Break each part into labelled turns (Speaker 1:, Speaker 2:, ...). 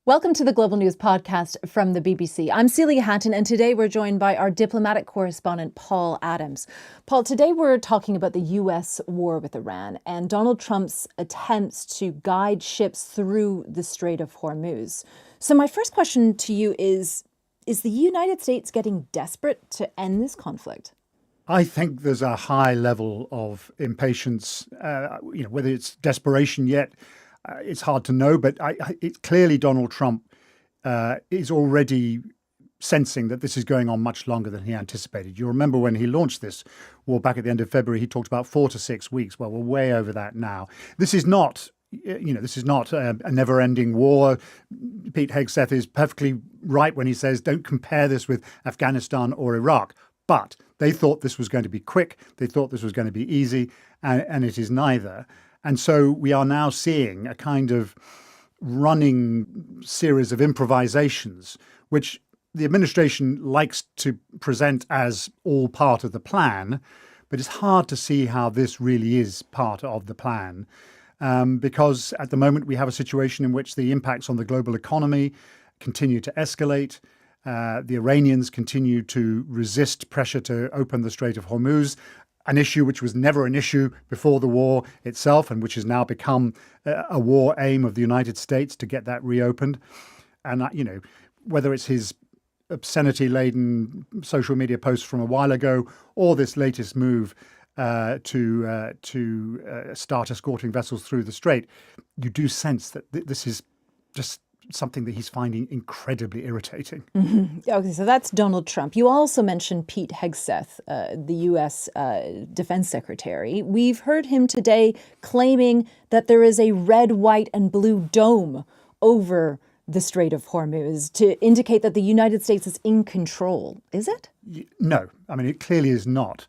Speaker 1: Welcome to the Global News Podcast from the BBC. I'm Celia Hatton, and today we're joined by our diplomatic correspondent, Paul Adams. Paul, today we're talking about the US war with Iran and Donald Trump's attempts to guide ships through the Strait of Hormuz. So my first question to you is the United States getting desperate to end this conflict?
Speaker 2: I think there's a high level of impatience, whether it's desperation yet. It's hard to know, but it's clearly Donald Trump is already sensing that this is going on much longer than he anticipated. You remember when he launched this war back at the end of February, he talked about 4 to 6 weeks. Well, we're way over that now. This is not, a never-ending war. Pete Hegseth is perfectly right when he says, don't compare this with Afghanistan or Iraq. But they thought this was going to be quick. They thought this was going to be easy, and it is neither. And so we are now seeing a kind of running series of improvisations, which the administration likes to present as all part of the plan. But it's hard to see how this really is part of the plan, because at the moment we have a situation in which the impacts on the global economy continue to escalate. The Iranians continue to resist pressure to open the Strait of Hormuz, an issue which was never an issue before the war itself and which has now become a war aim of the United States to get that reopened. And, whether it's his obscenity-laden social media posts from a while ago or this latest move to start escorting vessels through the strait, you do sense that this is just something that he's finding incredibly irritating.
Speaker 1: Mm-hmm. Okay, so that's Donald Trump. You also mentioned Pete Hegseth, the U.S. Defense Secretary. We've heard him today claiming that there is a red, white, and blue dome over the Strait of Hormuz to indicate that the United States is in control. Is it?
Speaker 2: No. I mean, it clearly is not.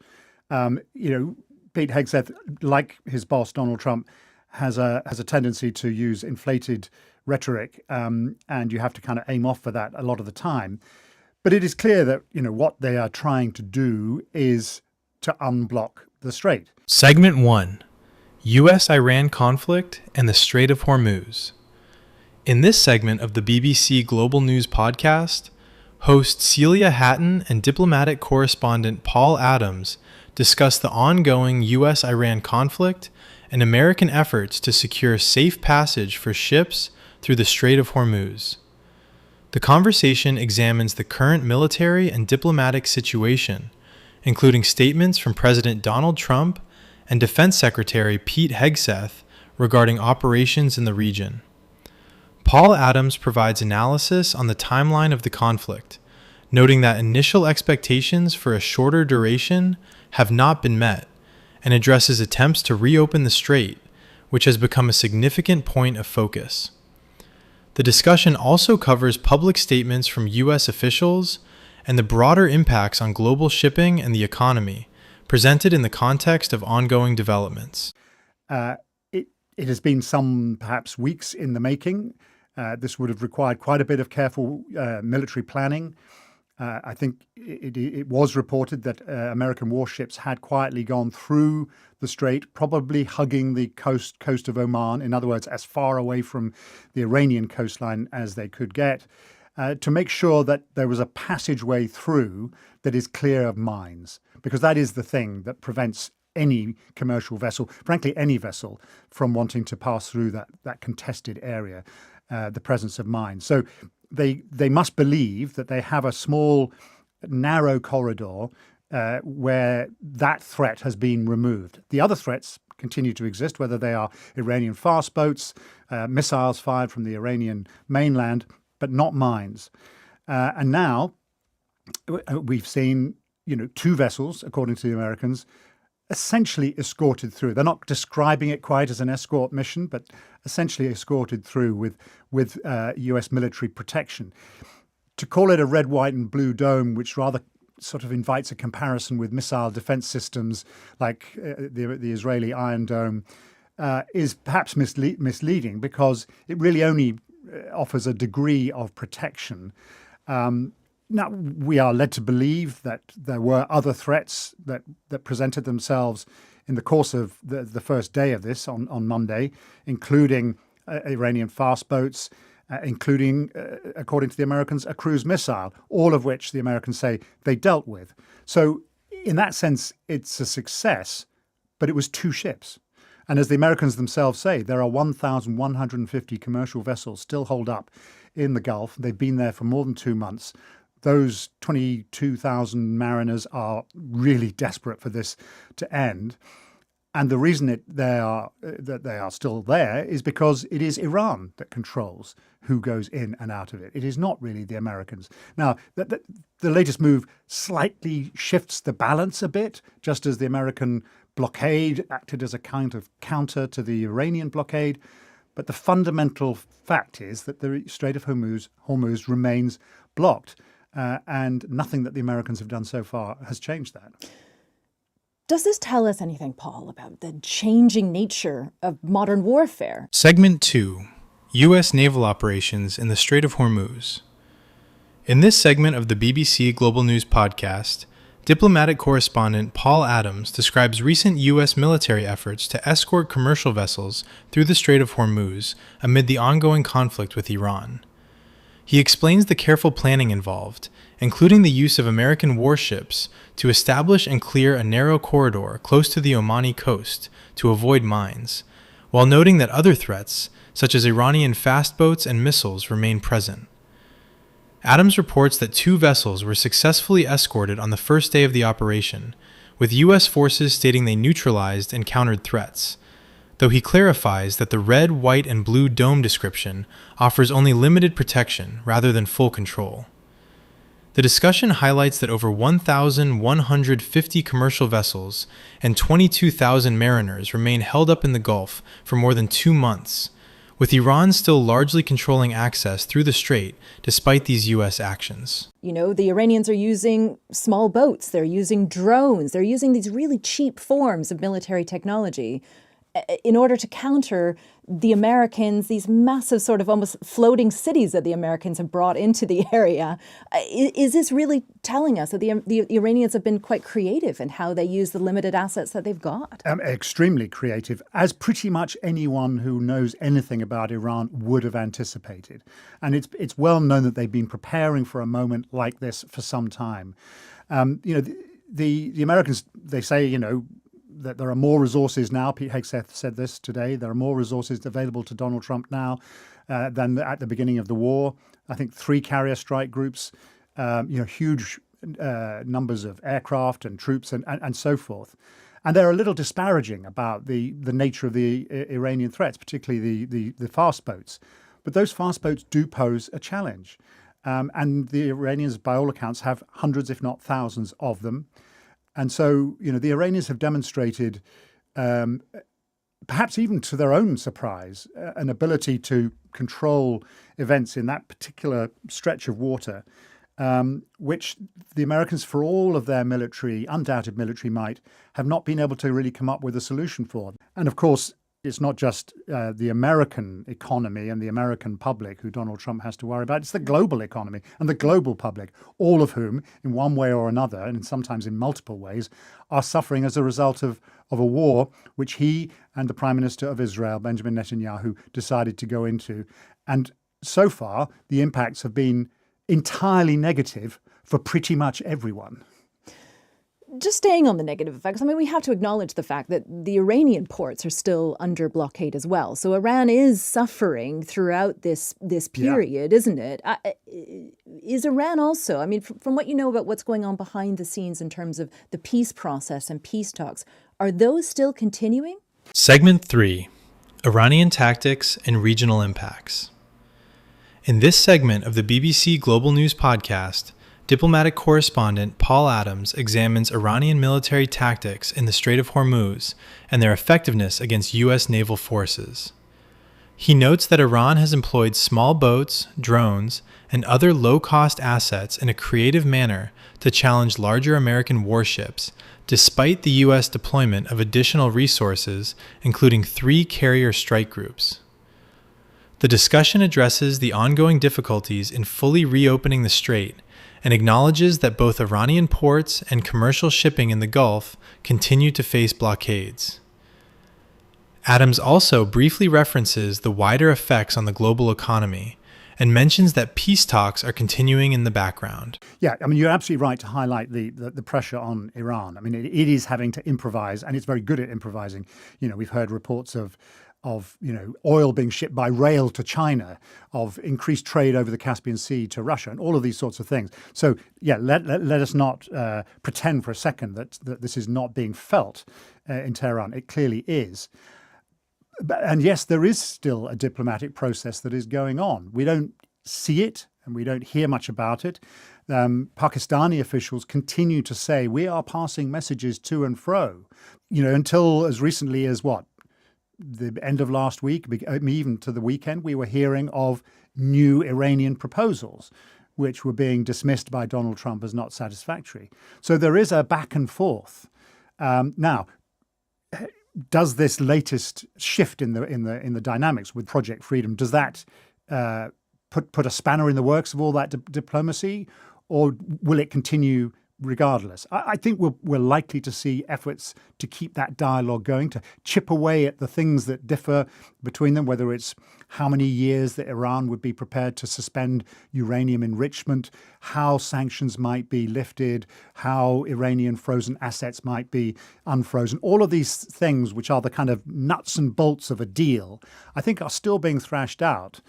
Speaker 2: Pete Hegseth, like his boss, Donald Trump, has a tendency to use inflated rhetoric, and you have to kind of aim off for that a lot of the time. But it is clear that, what they are trying to do is to unblock the strait.
Speaker 3: Segment 1. U.S.-Iran conflict and the Strait of Hormuz. In this segment of the BBC Global News Podcast, host Celia Hatton and diplomatic correspondent Paul Adams discuss the ongoing U.S.-Iran conflict and American efforts to secure safe passage for ships through the Strait of Hormuz. The conversation examines the current military and diplomatic situation, including statements from President Donald Trump and Defense Secretary Pete Hegseth regarding operations in the region. Paul Adams provides analysis on the timeline of the conflict, noting that initial expectations for a shorter duration have not been met, and addresses attempts to reopen the strait, which has become a significant point of focus. The discussion also covers public statements from U.S. officials and the broader impacts on global shipping and the economy, presented in the context of ongoing developments.
Speaker 2: It has been some, perhaps, weeks in the making. This would have required quite a bit of careful military planning. I think it was reported that American warships had quietly gone through the strait, probably hugging the coast of Oman, in other words, as far away from the Iranian coastline as they could get, to make sure that there was a passageway through that is clear of mines, because that is the thing that prevents any commercial vessel, frankly, any vessel, from wanting to pass through that contested area, the presence of mines. So they must believe that they have a small, narrow corridor where that threat has been removed. The other threats continue to exist, whether they are Iranian fast boats, missiles fired from the Iranian mainland, but not mines. And now we've seen, 2 vessels, according to the Americans, essentially escorted through. They're not describing it quite as an escort mission, but essentially escorted through with US military protection. To call it a red, white, and blue dome, which rather sort of invites a comparison with missile defense systems like the Israeli Iron Dome, is perhaps misleading, because it really only offers a degree of protection. Now, we are led to believe that there were other threats that presented themselves in the course of the first day of this on Monday, including Iranian fast boats including, according to the Americans, a cruise missile, all of which the Americans say they dealt with. So in that sense, it's a success, but it was 2 ships. And as the Americans themselves say, there are 1,150 commercial vessels still holed up in the Gulf. They've been there for more than 2 months. Those 22,000 mariners are really desperate for this to end. And the reason that they are still there is because it is Iran that controls who goes in and out of it. It is not really the Americans. Now, the latest move slightly shifts the balance a bit, just as the American blockade acted as a kind of counter to the Iranian blockade. But the fundamental fact is that the Strait of Hormuz remains blocked, and nothing that the Americans have done so far has changed that.
Speaker 1: Does this tell us anything, Paul, about the changing nature of modern warfare?
Speaker 3: Segment 2. U.S. naval operations in the Strait of Hormuz. In this segment of the BBC Global News podcast, diplomatic correspondent Paul Adams describes recent U.S. military efforts to escort commercial vessels through the Strait of Hormuz amid the ongoing conflict with Iran. He explains the careful planning involved, including the use of American warships to establish and clear a narrow corridor close to the Omani coast to avoid mines, while noting that other threats, such as Iranian fast boats and missiles, remain present. Adams reports that 2 vessels were successfully escorted on the first day of the operation, with U.S. forces stating they neutralized and countered threats, though he clarifies that the red, white, and blue dome description offers only limited protection rather than full control. The discussion highlights that over 1,150 commercial vessels and 22,000 mariners remain held up in the Gulf for more than 2 months, with Iran still largely controlling access through the strait despite these U.S. actions.
Speaker 1: You know, the Iranians are using small boats, they're using drones, they're using these really cheap forms of military technology in order to counter the Americans, these massive sort of almost floating cities that the Americans have brought into the area. Is this really telling us that the Iranians have been quite creative in how they use the limited assets that they've got?
Speaker 2: Extremely creative, as pretty much anyone who knows anything about Iran would have anticipated. And it's well known that they've been preparing for a moment like this for some time. The Americans, they say, that there are more resources now. Pete Hegseth said this today. There are more resources available to Donald Trump now than at the beginning of the war. I think 3 carrier strike groups, huge numbers of aircraft and troops and so forth. And they're a little disparaging about the nature of the Iranian threats, particularly the fast boats. But those fast boats do pose a challenge. And the Iranians, by all accounts, have hundreds, if not thousands of them. And so, the Iranians have demonstrated, perhaps even to their own surprise, an ability to control events in that particular stretch of water, which the Americans, for all of their undoubted military might, have not been able to really come up with a solution for. And of course, it's not just the American economy and the American public who Donald Trump has to worry about. It's the global economy and the global public, all of whom, in one way or another, and sometimes in multiple ways, are suffering as a result of a war which he and the Prime Minister of Israel, Benjamin Netanyahu, decided to go into. And so far, the impacts have been entirely negative for pretty much everyone.
Speaker 1: Just staying on the negative effects, we have to acknowledge the fact that the Iranian ports are still under blockade as well. So Iran is suffering throughout this period, isn't it? Is Iran also, from what you know about what's going on behind the scenes in terms of the peace process and peace talks, are those still continuing?
Speaker 3: Segment 3. Iranian tactics and regional impacts. In this segment of the BBC Global News podcast, diplomatic correspondent Paul Adams examines Iranian military tactics in the Strait of Hormuz and their effectiveness against U.S. naval forces. He notes that Iran has employed small boats, drones, and other low-cost assets in a creative manner to challenge larger American warships, despite the U.S. deployment of additional resources, including 3 carrier strike groups. The discussion addresses the ongoing difficulties in fully reopening the strait and acknowledges that both Iranian ports and commercial shipping in the Gulf continue to face blockades. Adams also briefly references the wider effects on the global economy and mentions that peace talks are continuing in the background.
Speaker 2: Yeah, I mean, you're absolutely right to highlight the pressure on Iran. I mean, it is having to improvise, and it's very good at improvising. We've heard reports of oil being shipped by rail to China, of increased trade over the Caspian Sea to Russia, and all of these sorts of things. So, yeah, let us not pretend for a second that this is not being felt in Tehran. It clearly is. And yes, there is still a diplomatic process that is going on. We don't see it and we don't hear much about it. Pakistani officials continue to say we are passing messages to and fro, until as recently as the end of last week, even to the weekend, we were hearing of new Iranian proposals, which were being dismissed by Donald Trump as not satisfactory. So there is a back and forth. Now, does this latest shift in the dynamics with Project Freedom, does that put a spanner in the works of all that diplomacy, or will it continue regardless? I think we're likely to see efforts to keep that dialogue going, to chip away at the things that differ between them, whether it's how many years that Iran would be prepared to suspend uranium enrichment, how sanctions might be lifted, how Iranian frozen assets might be unfrozen. All of these things, which are the kind of nuts and bolts of a deal, I think are still being thrashed out.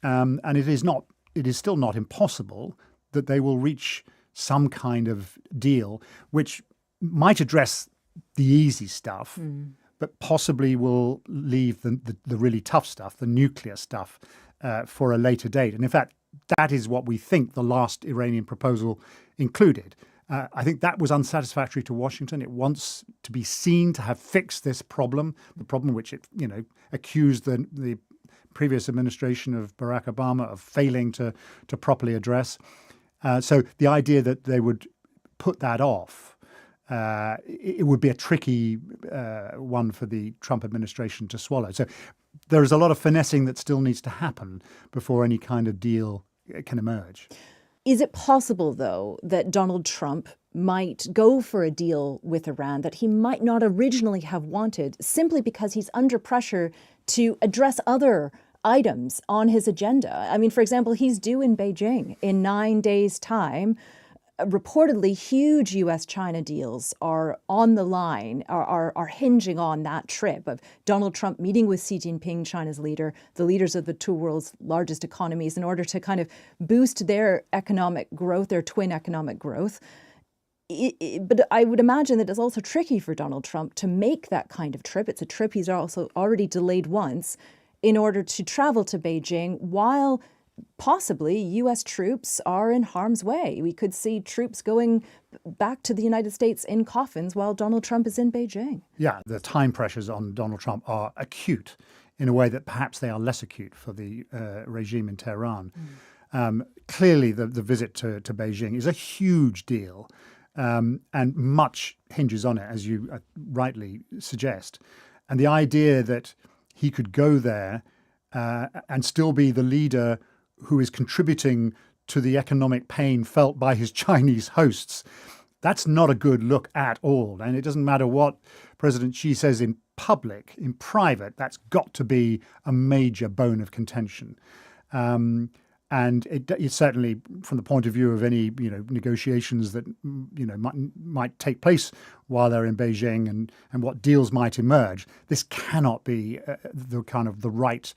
Speaker 2: And it is still not impossible that they will reach some kind of deal which might address the easy stuff, but possibly will leave the really tough stuff, the nuclear stuff, for a later date. And in fact, that is what we think the last Iranian proposal included. I think that was unsatisfactory to Washington. It wants to be seen to have fixed this problem, the problem which it accused the previous administration of Barack Obama of failing to properly address. So the idea that they would put that off, it would be a tricky one for the Trump administration to swallow. So there is a lot of finessing that still needs to happen before any kind of deal can emerge.
Speaker 1: Is it possible, though, that Donald Trump might go for a deal with Iran that he might not originally have wanted, simply because he's under pressure to address other items on his agenda? I mean, for example, he's due in Beijing in 9 days' time. Reportedly, huge U.S.-China deals are on the line, are hinging on that trip of Donald Trump meeting with Xi Jinping, China's leader, the leaders of the two world's largest economies, in order to kind of boost their economic growth, their twin economic growth. But I would imagine that it's also tricky for Donald Trump to make that kind of trip. It's a trip he's also already delayed once, in order to travel to Beijing while possibly U.S. troops are in harm's way. We could see troops going back to the United States in coffins while Donald Trump is in Beijing.
Speaker 2: Yeah, the time pressures on Donald Trump are acute in a way that perhaps they are less acute for the regime in Tehran. Clearly, the visit to Beijing is a huge deal, and much hinges on it, as you rightly suggest. And the idea that he could go there and still be the leader who is contributing to the economic pain felt by his Chinese hosts, that's not a good look at all. And it doesn't matter what President Xi says in public, in private, that's got to be a major bone of contention. And it certainly, from the point of view of any negotiations that might take place while they're in Beijing and what deals might emerge, this cannot be the right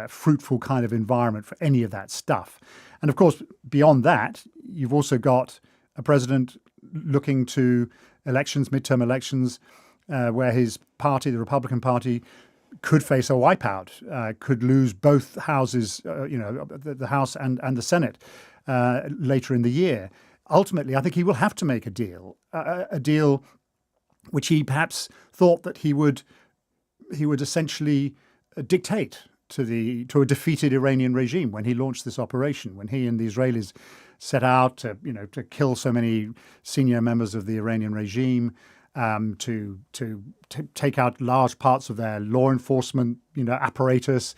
Speaker 2: fruitful kind of environment for any of that stuff. And of course, beyond that, you've also got a president looking to elections, midterm elections, where his party, the Republican Party, could face a wipeout, could lose both houses, the House and the Senate later in the year. Ultimately, I think he will have to make a deal which he perhaps thought that he would essentially dictate to a defeated Iranian regime when he launched this operation, when he and the Israelis set out to kill so many senior members of the Iranian regime, to take out large parts of their law enforcement, apparatus.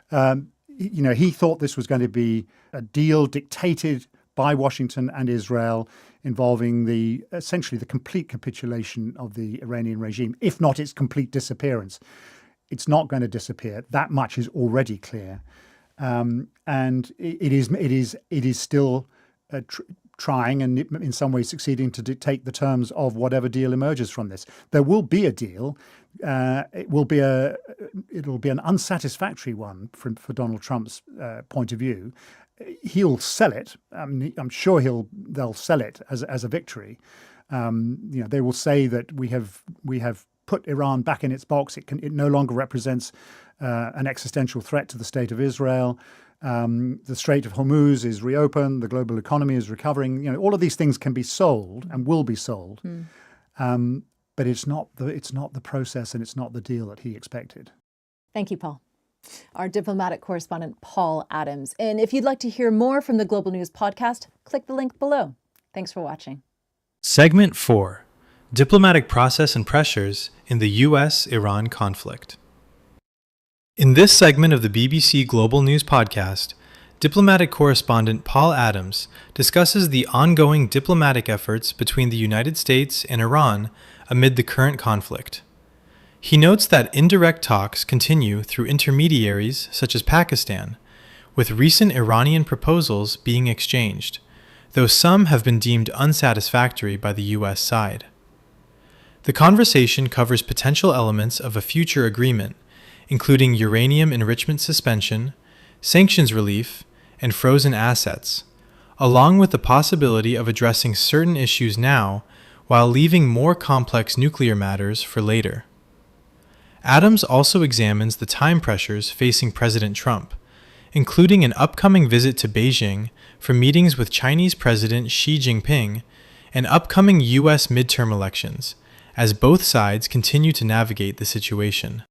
Speaker 2: He thought this was going to be a deal dictated by Washington and Israel involving essentially the complete capitulation of the Iranian regime, if not its complete disappearance. It's not going to disappear. That much is already clear. and it is still trying and in some ways succeeding to dictate the terms of whatever deal emerges from this. There will be a deal. It'll be an unsatisfactory one for Donald Trump's point of view. He'll sell it. I'm sure they'll sell it as a victory. They will say that we have put Iran back in its box. It no longer represents an existential threat to the state of Israel. The Strait of Hormuz is reopened. The global economy is recovering. All of these things can be sold and will be sold, but it's not the process and it's not the deal that he expected.
Speaker 1: Thank you, Paul. Our diplomatic correspondent, Paul Adams. And if you'd like to hear more from the Global News podcast, click the link below. Thanks for watching.
Speaker 3: Segment 4: Diplomatic Process and Pressures in the U.S.-Iran Conflict. In this segment of the BBC Global News podcast, diplomatic correspondent Paul Adams discusses the ongoing diplomatic efforts between the United States and Iran amid the current conflict. He notes that indirect talks continue through intermediaries such as Pakistan, with recent Iranian proposals being exchanged, though some have been deemed unsatisfactory by the U.S. side. The conversation covers potential elements of a future agreement, including uranium enrichment suspension, sanctions relief, and frozen assets, along with the possibility of addressing certain issues now while leaving more complex nuclear matters for later. Adams also examines the time pressures facing President Trump, including an upcoming visit to Beijing for meetings with Chinese President Xi Jinping and upcoming U.S. midterm elections, as both sides continue to navigate the situation.